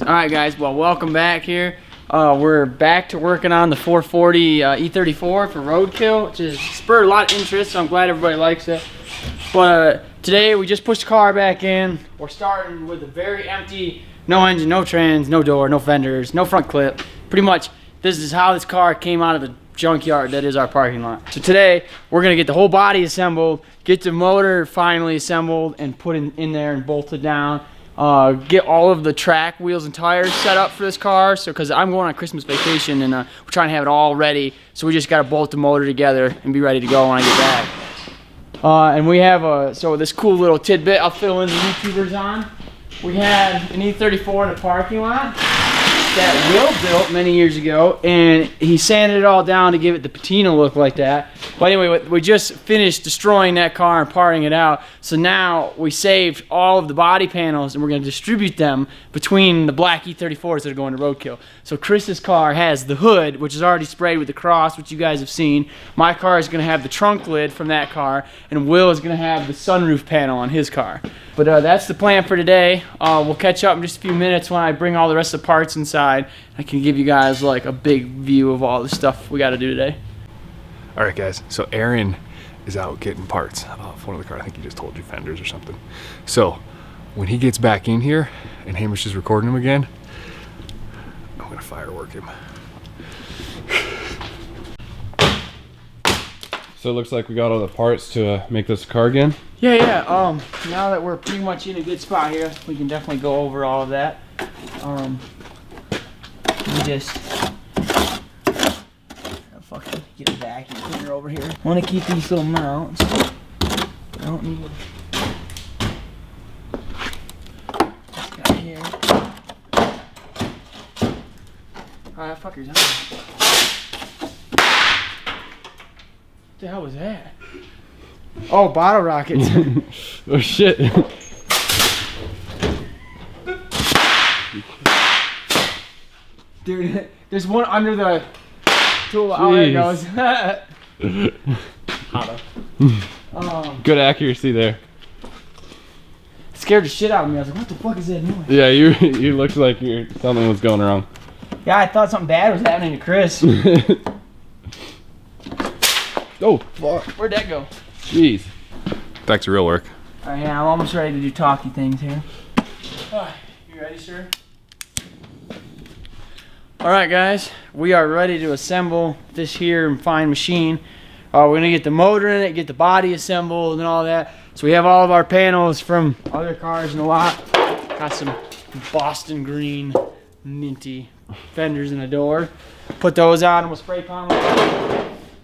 Alright guys, well welcome back here. We're back to working on the 440 E34 for roadkill, which has spurred a lot of interest, so I'm glad everybody likes it. But today we just pushed the car back in. We're starting with a very empty, no engine, no trans, no door, no fenders, no front clip. Pretty much this is how this car came out of the junkyard that is our parking lot. So today we're gonna get the whole body assembled, get the motor finally assembled and put in there and bolted down. Get all of the track wheels and tires set up for this car, so because I'm going on Christmas vacation and we're trying to have it all ready, so we just got to bolt the motor together and be ready to go when I get back. And we have so this cool little tidbit I'll fill in the YouTubers on. We had an E34 in the parking lot that Will built many years ago, and he sanded it all down to give it the patina look like that. But anyway, we just finished destroying that car and parting it out, so now we saved all of the body panels and we're going to distribute them between the black E34s that are going to roadkill. So Chris's car has the hood, which is already sprayed with the cross, which you guys have seen. My car is going to have the trunk lid from that car, and Will is going to have the sunroof panel on his car. But that's the plan for today. We'll catch up in just a few minutes when I bring all the rest of the parts inside. I can give you guys like a big view of all the stuff we got to do today. All right, guys. So Aaron is out getting parts off one of the cars. I think he just told you fenders or something. So when he gets back in here and Hamish is recording him again, I'm gonna firework him. So it looks like we got all the parts to make this car again. Yeah. Now that we're pretty much in a good spot here, we can definitely go over all of that. We just fucking get a vacuum cleaner over here. I want to keep these little mounts. I don't need. Got here. Oh, that fucker's on. What the hell was that? Oh, bottle rockets. Oh shit. Dude, there's one under the tool. Oh, there it goes. Good accuracy there. Scared the shit out of me. I was like, what the fuck is that noise? Yeah, you looked like something was going wrong. Yeah, I thought something bad was happening to Chris. Oh, fuck. Where'd that go? Jeez. Back to real work. Alright, yeah, I'm almost ready to do talky things here. You ready, sir? Alright guys, we are ready to assemble this here fine machine. We're going to get the motor in it, get the body assembled and all that. So we have all of our panels from other cars in the lot. Got some Boston green minty fenders in the door. Put those on and we'll spray palm it.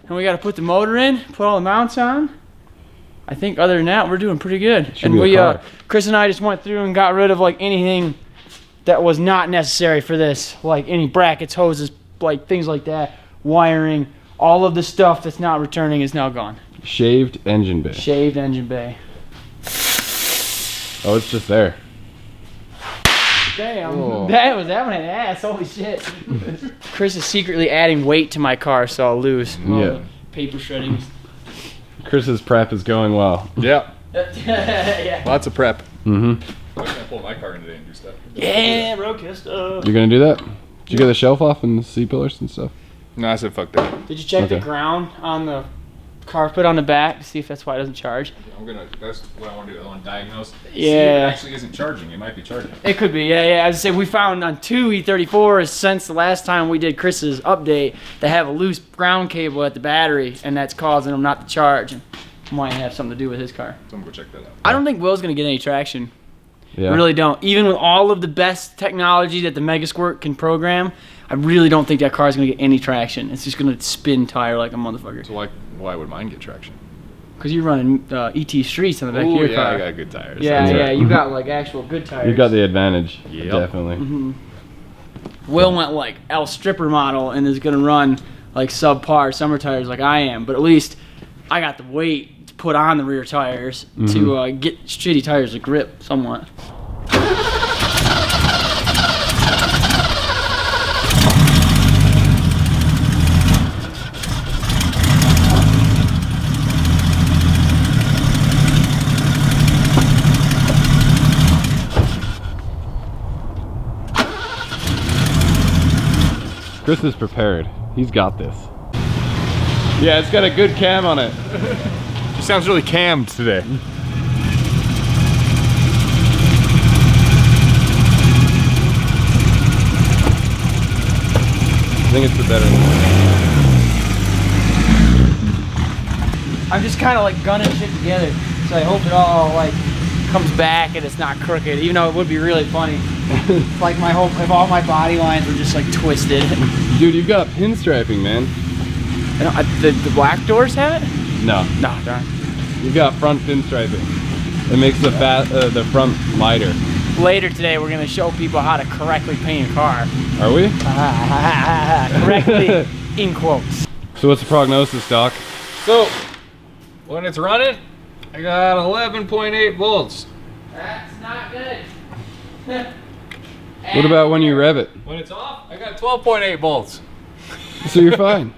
And we got to put the motor in, put all the mounts on. I think other than that, we're doing pretty good. And we, Chris and I just went through and got rid of like anything that was not necessary for this, like any brackets, hoses, like things like that, wiring, all of the stuff that's not returning is now gone. Shaved engine bay. Shaved engine bay. Oh, it's just there. Damn, that one had ass, holy shit. Chris is secretly adding weight to my car, so I'll lose. Yeah. Paper shredding. Chris's prep is going well. Yeah. Yeah. Lots of prep. Mm-hmm. I'm gonna pull my car in today and do stuff. Yeah, roadkill stuff. You're gonna do that? Did you get the shelf off and the C-pillars and stuff? No, I said fuck that. Did you check the ground on the carpet on the back to see if that's why it doesn't charge? That's what I want to do. I want to diagnose. Yeah. See if it actually isn't charging. It might be charging. It could be, yeah. I was say we found on 2 E34s since the last time we did Chris's update, they have a loose ground cable at the battery, and that's causing them not to charge. And might have something to do with his car. So I'm gonna go check that out. I don't think Will's gonna get any traction. Yeah. I really don't. Even with all of the best technology that the Megasquirt can program, I really don't think that car is gonna get any traction. It's just gonna spin tire like a motherfucker. So why would mine get traction? Because you're running ET streets on the back of your car. I got good tires. Yeah, That's yeah, right. you got like actual good tires. You got the advantage. Yep. Definitely. Mm-hmm. Will went like L stripper model and is gonna run like subpar summer tires like I am, but at least I got the weight to put on the rear tires to get shitty tires to grip somewhat. Chris is prepared. He's got this. Yeah, it's got a good cam on it. She sounds really cammed today. I think it's the better one. I'm just kind of like gunning shit together, so I hope it all like comes back and it's not crooked. Even though it would be really funny, like my hope if all my body lines were just like twisted. Dude, you've got pinstriping, man. The black doors have it? No, No, darn. you've got front pinstriping. It makes the front lighter. Later today, we're gonna show people how to correctly paint a car. Are we? Correctly, in quotes. So what's the prognosis, Doc? So, when it's running, I got 11.8 volts. That's not good. What about when you rev it? When it's off, I got 12.8 volts. So you're fine.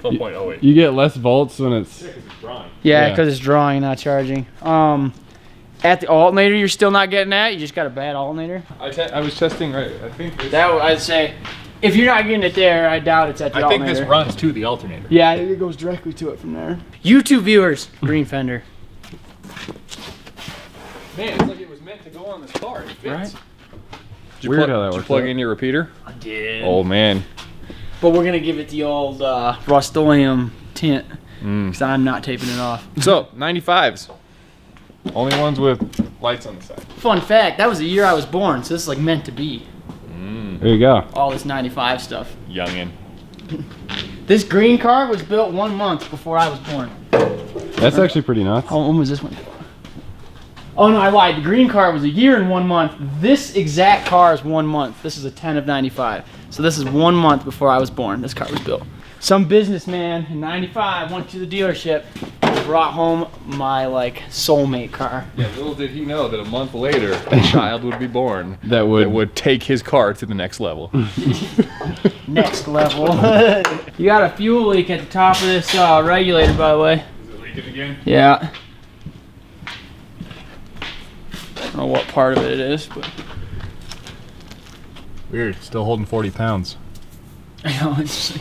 12.08. You get less volts when it's... Yeah, Yeah. because it's drawing, not charging. At the alternator, you're still not getting that. You just got a bad alternator. I was testing, right? I think this, I'd say, if you're not getting it there, I doubt it's at the I think alternator. this runs to the alternator. Yeah, it goes directly to it from there. YouTube viewers, green fender. Man, it's like it was meant to go on this car. It fits. Right? Weird how that Did you works plug out. in your repeater? I did. Oh man. But we're gonna give it the old Rust-Oleum tint, because I'm not taping it off. So, 95s. Only ones with lights on the side. Fun fact, that was the year I was born, so this is like meant to be. There you go. All this 95 stuff. Youngin. This green car was built 1 month before I was born. That's actually pretty nuts. When was this one? Oh no, I lied. The green car was a year and 1 month. This exact car is 1 month. This is a 10 of 95. So this is 1 month before I was born. This car was built. Some businessman in 95 went to the dealership and brought home my like soulmate car. Yeah, little did he know that a month later, a child would be born That would take his car to the next level. Next level. You got a fuel leak at the top of this regulator, by the way. Is it leaking again? Yeah. I don't know what part of it is, but Weird. Still holding 40 pounds. I know it's.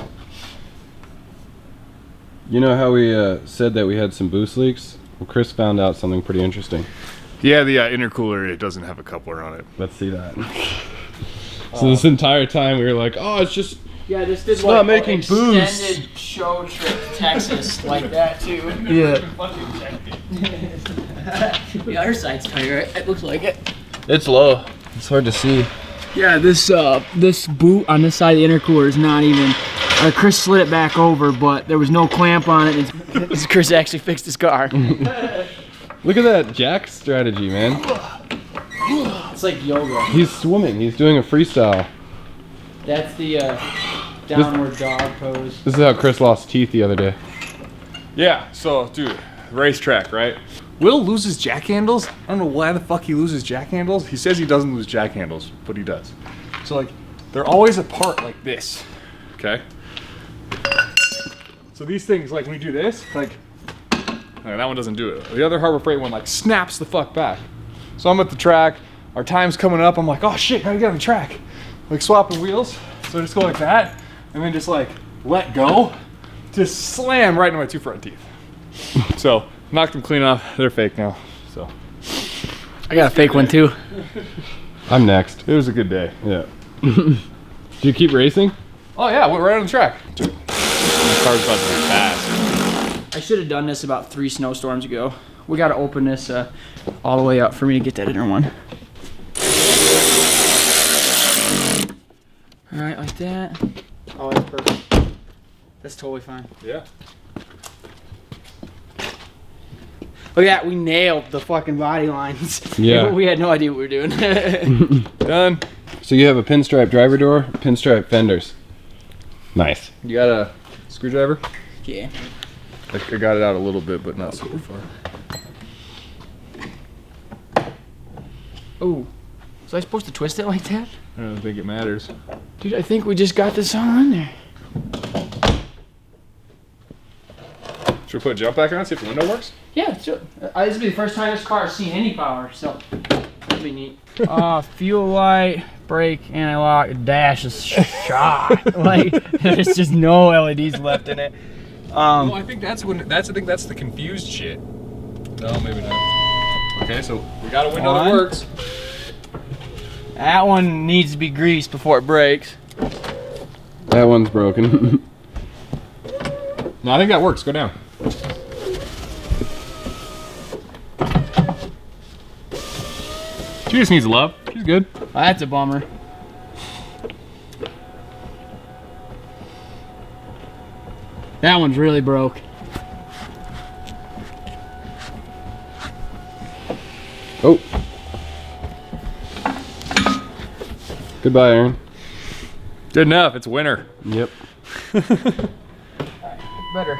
You know how we said that we had some boost leaks? Well, Chris found out something pretty interesting. Yeah, the intercooler, it doesn't have a coupler on it. Let's see that. So this entire time we were like, oh, it's just... Yeah, this did It's not making extended boost. show trip to Texas like that too. Yeah. The other side's tight, right? It looks like it. It's low. It's hard to see. Yeah, this boot on this side of the intercooler is not even. Chris slid it back over, but there was no clamp on it. And Chris actually fixed his car. Look at that jack strategy, man. It's like yoga. He's swimming. He's doing a freestyle. That's the downward dog pose. This is how Chris lost teeth the other day. Yeah, so, dude, racetrack, right? Will loses jack handles. I don't know why the fuck he loses jack handles. He says he doesn't lose jack handles, but he does. So, like, they're always apart like this, okay? So these things, like, when you do this, like, that one doesn't do it. The other Harbor Freight one, like, snaps the fuck back. So I'm at the track, our time's coming up, I'm like, oh shit, gotta get on the track. Like, swapping wheels, so I just go like that, and then just, like, let go, just slam right into my two front teeth. So, knocked them clean off, they're fake now, so. I got a fake one too. I'm next. It was a good day. Yeah. Do you keep racing? Oh yeah, we're right on the track. Dude, my car's about to be fast. I should have done this about 3 snowstorms ago. We got to open this all the way up for me to get that inner one. All right, like that. Oh, that's perfect. That's totally fine. Yeah. Look at that, we nailed the fucking body lines. Yeah. We had no idea what we were doing. Done. So you have a pinstripe driver door, pinstripe fenders. Nice. You got a screwdriver? Yeah. I got it out a little bit, but not super far. Oh, was I supposed to twist it like that? I don't think it matters. Dude, I think we just got this all in there. Should we put a jump back on, see if the window works? Yeah, sure. This will be the first time this car has seen any power, so that'll be neat. Fuel light, brake, anti-lock, dash is shot. Like there's just no LEDs left in it. Well, I think that's the confused shit. No, maybe not. Okay, so we got a window that works. That one needs to be greased before it breaks. That one's broken. No, I think that works. Go down. She just needs love. She's good. That's a bummer. That one's really broke. Oh. Goodbye, Aaron. Good enough. It's winter. Yep. Better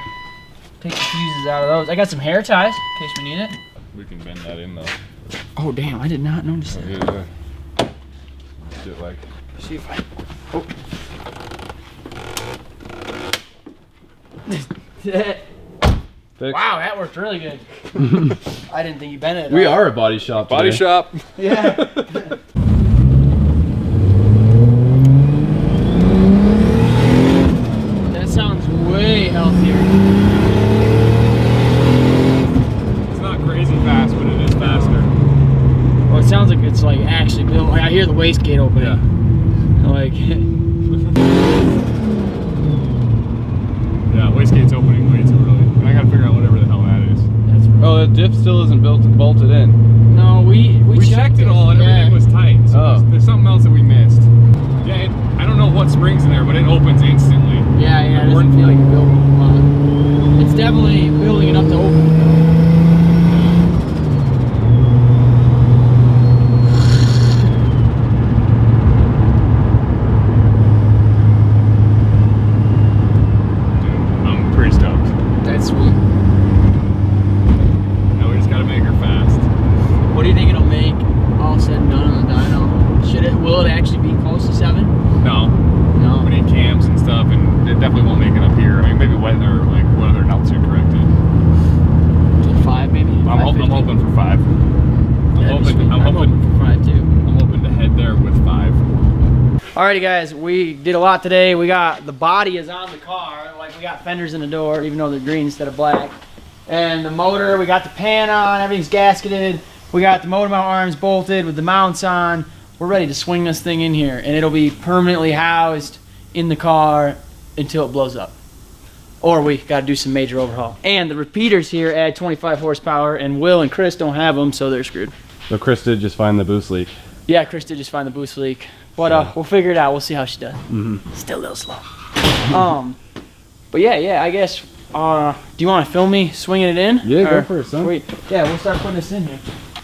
take the fuses out of those. I got some hair ties in case we need it. We can bend that in though. Oh damn, I did not notice that. Yeah. Do it like. See if I. Oh. Fixed. Wow, that worked really good. I didn't think you bent it. We are a body shop. Body today. shop. Yeah. That sounds way healthier. It's not crazy fast, but it is faster. Well, it sounds like it's like actually built. Like I hear the wastegate opening. Yeah. Like. Yeah, wastegate's opening way too early. And I gotta figure out whatever the hell that is. That's right. Oh, the diff still isn't bolted in. No, we checked it all and everything was tight. So Oh. there's something else that we missed. Yeah, I don't know what spring's in there, but it opens instantly. Yeah, it doesn't feel like you're building a lot. It's definitely building enough to open. I'm pretty stoked. That's sweet. Now we just gotta make her fast. What do you think it'll make all said and done on the dyno? Will it actually be close to 7? No, No. we need cams and stuff, and it definitely won't make it up here. I mean, maybe weather, like what other altitude corrected. 5 maybe? I'm hoping for 5. I'm hoping for 5 too. I'm hoping to head there with 5. Alrighty guys, we did a lot today. We got the body is on the car, like we got fenders in the door, even though they're green instead of black. And the motor, we got the pan on, everything's gasketed. We got the motor mount arms bolted with the mounts on. We're ready to swing this thing in here, and it'll be permanently housed in the car until it blows up. Or we got to do some major overhaul. And the repeaters here add 25 horsepower, and Will and Chris don't have them, so they're screwed. So Chris did just find the boost leak. Yeah, Chris did just find the boost leak, but we'll figure it out. We'll see how she does. Still a little slow. But yeah, I guess. Do you want to film me swinging it in? Yeah, go for it, son. Yeah, we'll start putting this in here.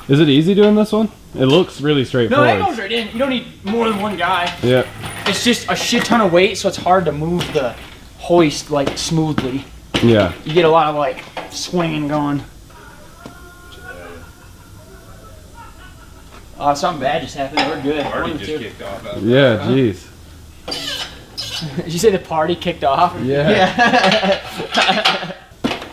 Is it easy doing this one? It looks really No, straightforward. that goes right in. You don't need more than one guy. Yeah. It's just a shit ton of weight, so it's hard to move the hoist like smoothly. Yeah. You get a lot of like swinging going. Something bad just happened. We're good. Already just kicked off. Yeah, jeez. Did you say the party kicked off? Yeah.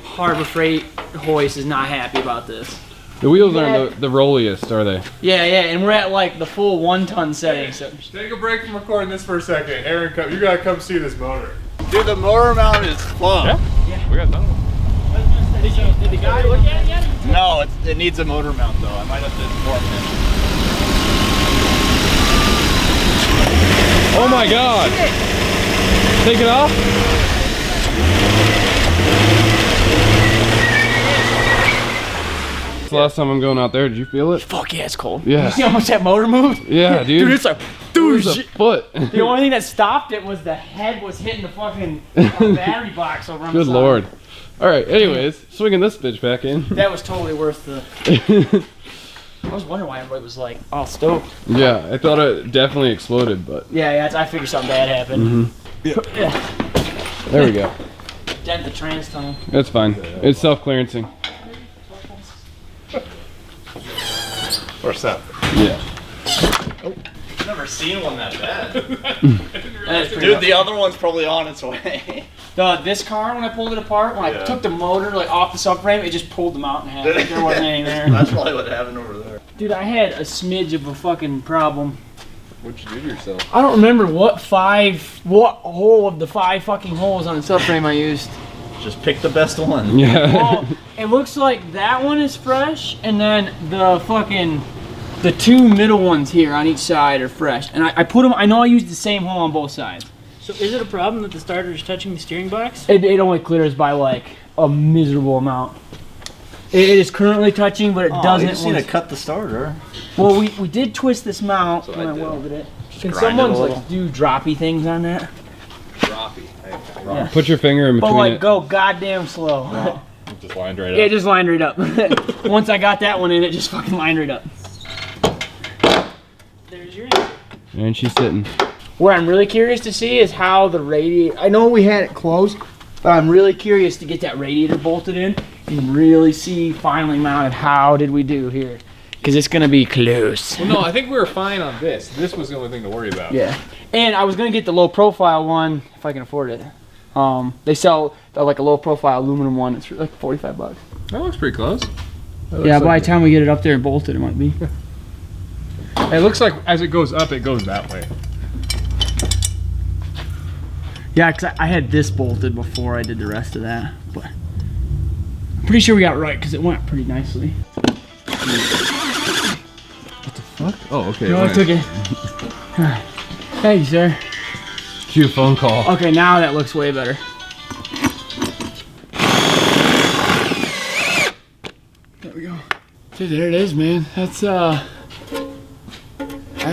Harbor Freight hoist is not happy about this. The wheels aren't the rolliest, are they? Yeah, and we're at like the full 1-ton setting. So. Take a break from recording this for a second. Aaron, you gotta come see this motor. Dude, the motor mount is plumb. Yeah, we got another one. Did the guy look at it yet? No, it needs a motor mount though. I might have to inform him. Oh my god! Take it off? It's the last time I'm going out there. Did you feel it? Fuck yeah, it's cold. Yeah. You see how much that motor moved? Yeah, dude. Dude, it's like, It was a foot. The only thing that stopped it was the head was hitting the fucking battery box over on the Good side. lord. Alright, anyways, swinging this bitch back in. That was totally worth the... I was wondering why everybody was like all stoked. Yeah, I thought it definitely exploded, but... Yeah, I figured something bad happened. Yeah. There we go. Dent the trans tunnel. That's fine. It's self-clearancing. What's up? Yeah. I've never seen one that bad. That is pretty Dude, rough. the other one's probably on its way. This car, when I pulled it apart, when I took the motor like off the subframe, it just pulled them out in half. Like, there wasn't any there. That's probably what happened over there. Dude, I had a smidge of a fucking problem What'd you do to yourself? I don't remember what hole of the 5 fucking holes on the subframe I used. Just pick the best one. Yeah. Well, it looks like that one is fresh, and then the 2 middle ones here on each side are fresh. And I put them, I know I used the same hole on both sides. So is it a problem that the starter is touching the steering box? It only clears by like a miserable amount. It is currently touching, but it doesn't. You just need to cut the starter. Well, we did twist this mount when I did. welded it. Just Can grind it a someone's little. like do droppy things on that? Droppy. Yeah. Put your finger in But between like it. go goddamn slow. Just lined right Yeah, it just lined right up. Once I got that one in, it just fucking lined right up. There's your answer. And she's sitting. What I'm really curious to see is how the radiator, I know we had it closed, but I'm really curious to get that radiator bolted in and really see finally mounted how did we do here. Because it's going to be close. Well, no, I think we were fine on this. This was the only thing to worry about. Yeah. And I was going to get the low profile one if I can afford it. They sell like a low profile aluminum one. It's like $45. That looks pretty close. Yeah, by the time we get it up there and bolted, it might be. It looks like as it goes up, it goes that way. Yeah, because I had this bolted before I did the rest of that. But I'm pretty sure we got it right because it went pretty nicely. Oh, okay. No, I took it. Thank you, sir. Cue phone call. Okay, now that looks way better. There we go. Dude, there it is, man. That's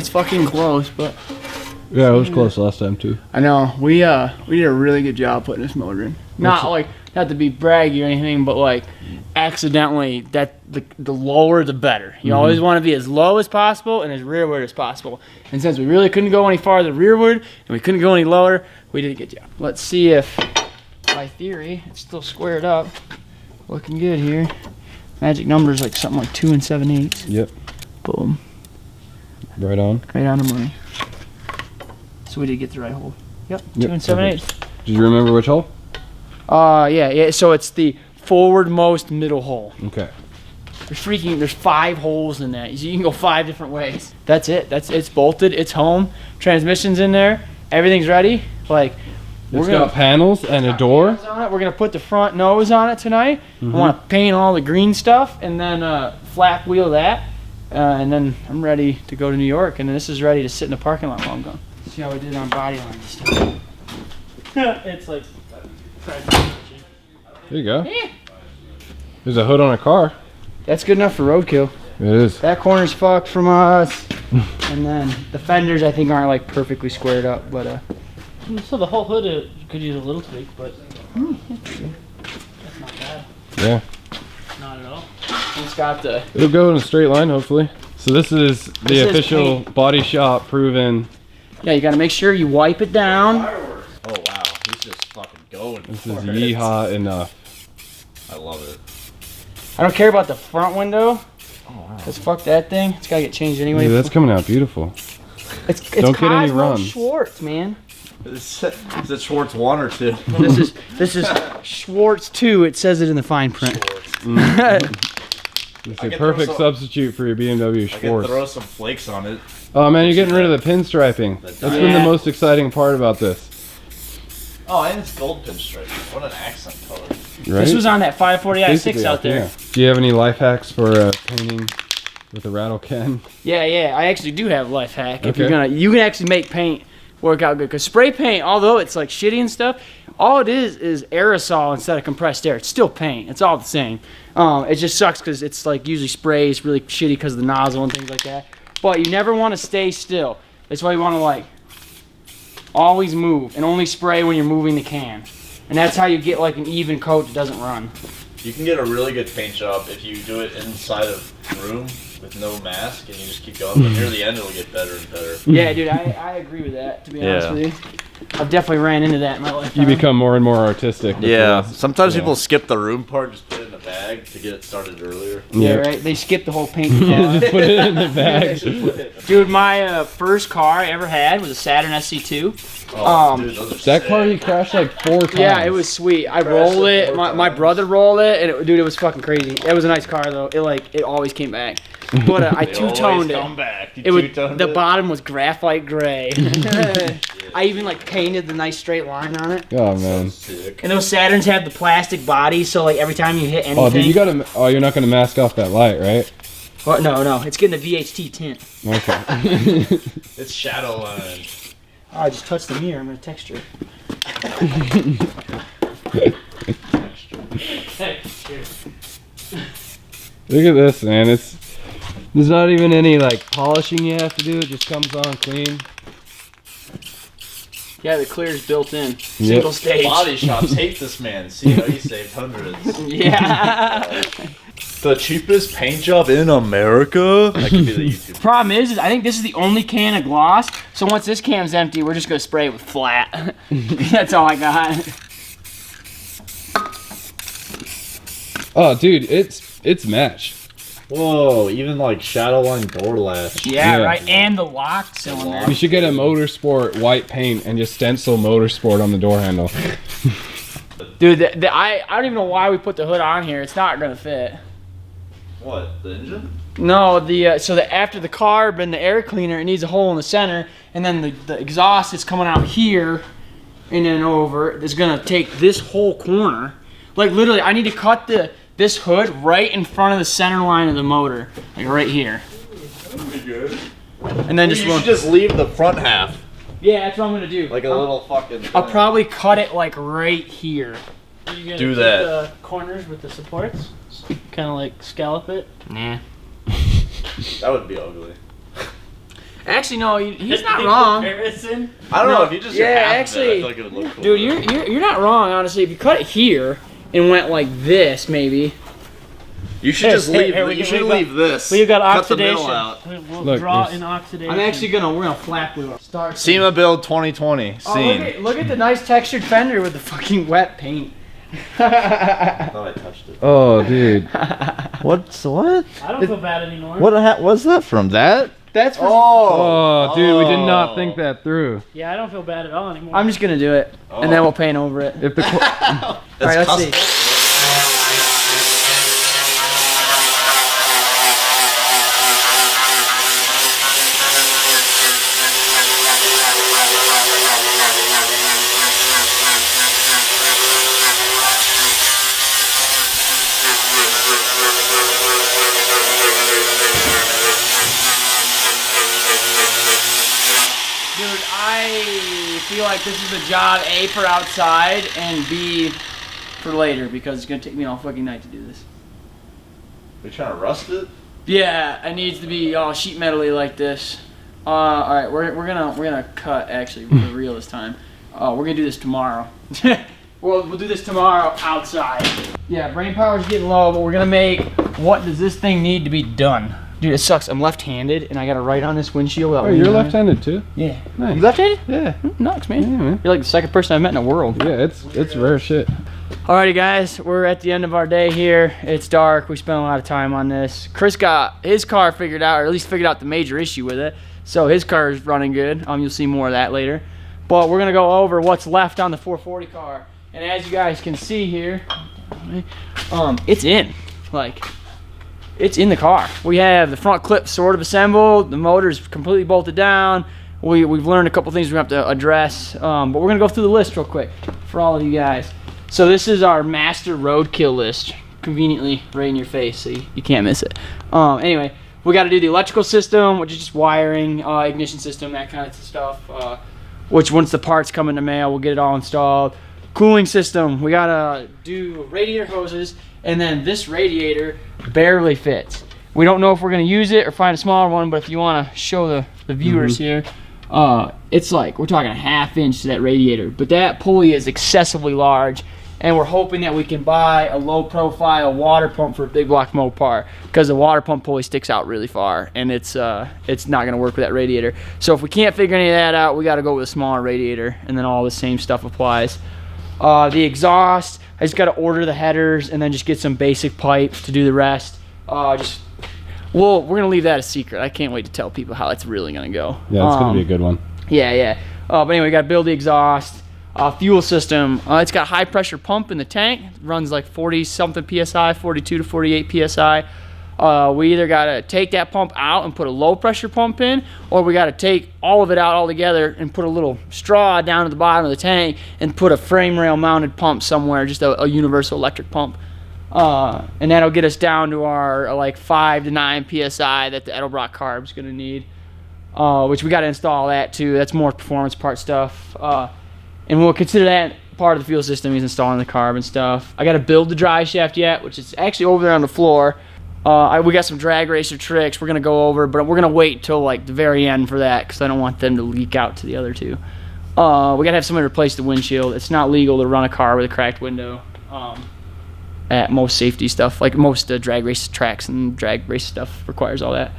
fucking close, but Yeah, it was close last time too. I know we did a really good job putting this motor in. Not to be braggy or anything, but like accidentally the lower the better. You always want to be as low as possible and as rearward as possible. And since we really couldn't go any farther rearward and we couldn't go any lower, we did a good job. Let's see if, by theory, it's still squared up. Looking good here. Magic number's like something like 2 7/8. Yep. Boom. Right on. Right on the money. So we did get the right hole. Yep. 2 7/8. Did you remember which hole? Yeah. So it's the forwardmost middle hole. Okay. There's 5 holes in that. So you can go 5 different ways. That's it. It's bolted. It's home. Transmission's in there. Everything's ready. Like It's got panels and a door. We're gonna put the front nose on it tonight. I want to paint all the green stuff and then flap wheel that. And then I'm ready to go to New York. And then this is ready to sit in the parking lot while I'm gone. See how we did on body line and stuff. It's like. There you go. There's a hood on a car. That's good enough for roadkill. It is. That corner's fucked from us. And then the fenders I think aren't like perfectly squared up, but So the whole hood could use a little tweak, but that's not bad. Yeah. Not at all. it's got the It'll go in a straight line, hopefully. So this is the This is official body shop proven. yeah, you gotta make sure you wipe it down. Oh wow, he's just fucking going. This is yeehaw enough. I love it. I don't care about the front window. Cause fuck that thing. It's gotta get changed anyway. Dude, that's coming out beautiful. it's don't get any Cosmo runs. Schwartz, man. Is it Schwartz 1 or 2? This is Schwartz 2. It says it in the fine print. It's a can perfect throw some- substitute for your BMW I can Schwartz. throw some flakes on it. Oh man, you're getting rid of the pinstriping. That's been the Yeah. most exciting part about this. Oh, and it's gold pinstripe. What an accent color. Right? This was on that 540 Basically, i6 out there. yeah. Do you have any life hacks for painting with a rattle can? Yeah, I actually do have a life hack. If Okay. you can actually make paint work out good. Cause spray paint, although it's like shitty and stuff, all it is aerosol instead of compressed air. It's still paint. It's all the same. It just sucks because it's like usually sprays really shitty because of the nozzle and things like that. But you never want to stay still. That's why you want to like always move and only spray when you're moving the can. And that's how you get like an even coat that doesn't run. You can get a really good paint job if you do it inside of room with no mask and you just keep going. But near the end, it'll get better and better. Yeah, dude, I agree with that, to be honest Yeah. with you. I've definitely ran into that in my life. You become more and more artistic. with Yeah, this. sometimes Yeah. people skip the room part, just put it in a bag to get it started earlier. Yeah, Yeah. right? They skipped the whole paint. Just put it in the bag. Dude, my first car I ever had was a Saturn SC2. Dude, those are That sick. car you crashed like 4 times. Yeah, it was sweet. I rolled it. My brother rolled it, and dude, it was fucking crazy. It was a nice car though. It always came back. but I They two-toned always it. come back. You It was two-toned the it? bottom was graphite gray. I even like painted the nice straight line on it. Oh man. Sick. And those Saturns have the plastic bodies, so like every time you hit anything. Oh, dude, you gotta. Oh, you're not gonna mask off that light, right? Well, no, it's getting the VHT tint. Okay. It's shadow line. Oh, I just touched the mirror. I'm gonna texture it. Hey, cheers. Look at this, man. There's not even any like polishing you have to do. It just comes on clean. Yeah, the clear's built in. Single stage. Body shops hate this man. See how he saved hundreds. Yeah. The cheapest paint job in America? That could be the YouTube. Problem is I think this is the only can of gloss. So once this can's empty, we're just gonna spray it with flat. That's all I got. Oh, dude, it's matched. Whoa, even like shadow line door latch. Yeah, Yeah. right. And the lock cylinder. You should get a Motorsport white paint and just stencil Motorsport on the door handle. Dude, I don't even know why we put the hood on here. It's not gonna fit. What, the engine? No, after the carb and the air cleaner, it needs a hole in the center, and then the exhaust is coming out here and then over. It's gonna take this whole corner. Like literally, I need to cut this hood right in front of the center line of the motor, like right here. That'd be good. And then You just should just leave the front half. yeah, that's what I'm gonna do. Like a little fucking... I'll probably cut it like right here. Are you gonna Do keep that. the corners with the supports? Kind of like scallop it? Nah. That would be ugly. Actually, no, he's not In wrong. comparison? I don't No, know, if you just yeah, did half actually, of it, I feel like it would look cool. Dude, you're not wrong, honestly. If you cut it here and went like this, maybe. You should just leave. here, You should leave this. We've got Cut the oxidation. middle out. We'll Look, draw there's- in oxidation. We're gonna flap wheel start. SEMA build 2020. Oh, Scene. look at the nice textured fender with the fucking wet paint. I thought I touched it. Oh, dude. What? I don't feel bad anymore. What's that from? That? That's for, Oh, dude, we did not think that through. Yeah, I don't feel bad at all anymore. I'm just gonna do it, and then we'll paint over it. If the All right, let's see. Dude, I feel like this is a job A for outside and B for later because it's gonna take me all fucking night to do this. Are you trying to rust it? Yeah, it needs to be all sheet metally like this. All right, we're gonna cut actually for real this time. We're gonna do this tomorrow. we'll do this tomorrow outside. Yeah, brain power's getting low, but we're gonna make. What does this thing need to be done? Dude, it sucks. I'm left-handed, and I gotta write on this windshield. Oh, you're left-handed too? Yeah. Nice. You left-handed? Yeah. Nice, man. Yeah, man. You're like the second person I've met in the world. Yeah, it's rare shit. Alrighty, guys, we're at the end of our day here. It's dark. We spent a lot of time on this. Chris got his car figured out, or at least figured out the major issue with it. So his car is running good. You'll see more of that later. But we're gonna go over what's left on the 440 car. And as you guys can see here, it's in. Like, it's in the car. We have the front clip sort of assembled. The motor's completely bolted down. We've learned a couple things we have to address. But we're gonna go through the list real quick for all of you guys. So this is our master roadkill list, conveniently right in your face, so you can't miss it. Anyway, we got to do the electrical system, which is just wiring, ignition system, that kind of stuff. Which once the parts come in the mail, we'll get it all installed. Cooling system, we got to do radiator hoses, and then this radiator barely fits. We don't know if we're going to use it or find a smaller one, but if you want to show the viewers here, it's like, we're talking a ½ inch to that radiator, but that pulley is excessively large, and we're hoping that we can buy a low profile water pump for a big block Mopar, because the water pump pulley sticks out really far, and it's not going to work with that radiator. So if we can't figure any of that out, we got to go with a smaller radiator, and then all the same stuff applies. The exhaust, I just got to order the headers and then just get some basic pipe to do the rest. We're gonna leave that a secret. I can't wait to tell people how it's really gonna go. Yeah, it's gonna be a good one. Yeah. But anyway, we got to build the exhaust. Fuel system. It's got a high pressure pump in the tank. It runs like 40 something psi, 42 to 48 psi. We either got to take that pump out and put a low pressure pump in, or we got to take all of it out altogether and put a little straw down at the bottom of the tank and put a frame rail mounted pump somewhere, just a universal electric pump. And that'll get us down to our like 5 to 9 psi that the Edelbrock carb's gonna need, which we got to install that too. That's more performance part stuff, and we'll consider that part of the fuel system. He's installing the carb and stuff. I got to build the dry shaft yet, which is actually over there on the floor. We got some drag racer tricks we're gonna go over, but we're gonna wait till like the very end for that because I don't want them to leak out to the other two. We gotta have somebody replace the windshield. It's not legal to run a car with a cracked window at most safety stuff, like most drag race tracks and drag race stuff requires all that.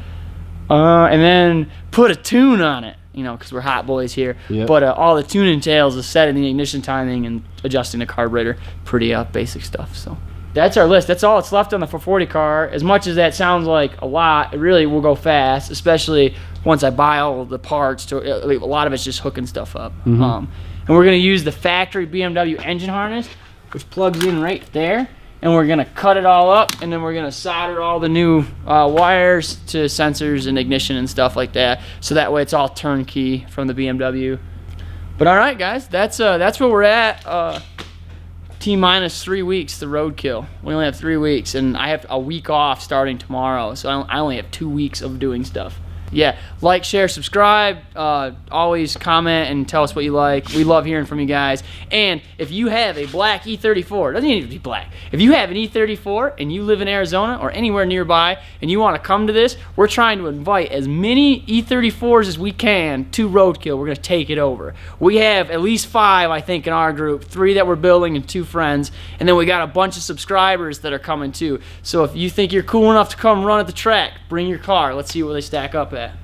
And then put a tune on it, you know, because we're hot boys here. Yep. But all the tune entails is setting the ignition timing and adjusting the carburetor. Pretty basic stuff. So that's our list. That's all that's left on the 440 car. As much as that sounds like a lot, it really will go fast, especially once I buy all of the parts. A lot of it's just hooking stuff up. Mm-hmm. And we're going to use the factory BMW engine harness, which plugs in right there. And we're gonna cut it all up, and then we're gonna solder all the new wires to sensors and ignition and stuff like that. So that way it's all turnkey from the BMW. But all right, guys, that's where we're at. T-minus 3 weeks, the roadkill. We only have 3 weeks, and I have a week off starting tomorrow, so I only have 2 weeks of doing stuff. Yeah, like, share, subscribe, always comment and tell us what you like. We love hearing from you guys. And if you have a black E34, it doesn't need to be black. If you have an E34 and you live in Arizona or anywhere nearby and you want to come to this, we're trying to invite as many E34s as we can to Roadkill. We're going to take it over. We have at least 5, I think, in our group, 3 that we're building and 2 friends. And then we got a bunch of subscribers that are coming too. So if you think you're cool enough to come run at the track, bring your car. Let's see where they stack up at.